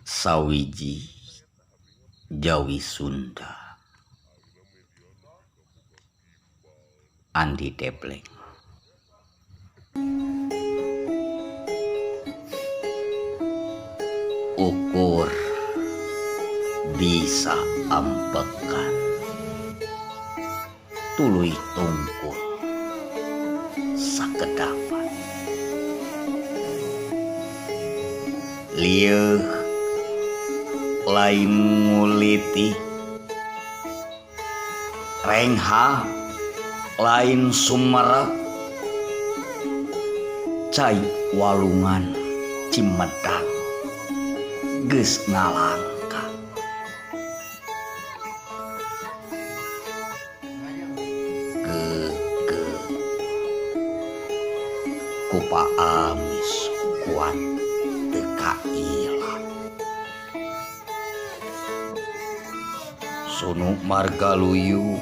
Sawiji Jawi Sunda Andi Depleng. Ukur bisa ampekan tuluy tungkul sakedapan lieuh lain nguliti rengha lain sumerep cai walungan Cimedang geus ngalangka kupa amis kuat teka ilang sunu margaluyu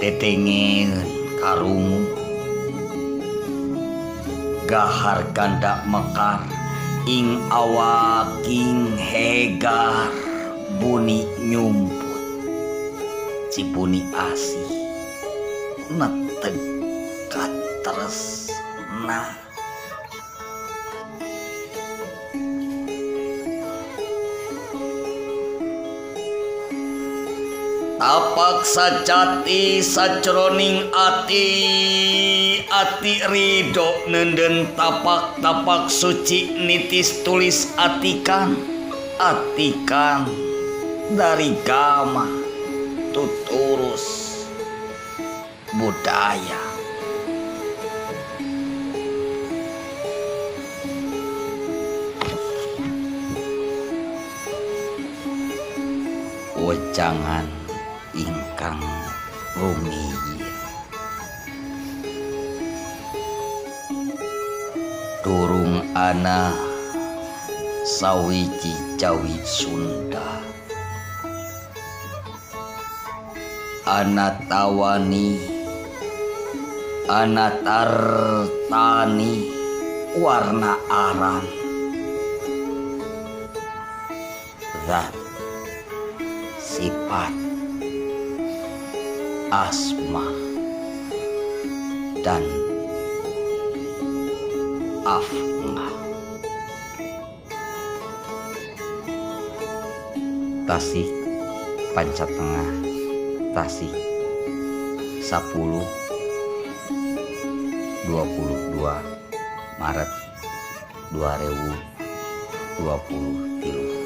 tetengen karungu gahar ganda mekar ing awaking hegar buni nyumput cibuni asih neteg katresna tapak sajati sajroning ati ridho nenden tapak suci nitis tulis atikan dari gama tuturus budaya wejangan ingkang rumiyin durung ana sawiji Jawi Sunda ana tawani ana tartani warna aran zat sifat asma dan af'al Tasik Pancatengah Tasik 10/22 Maret 2023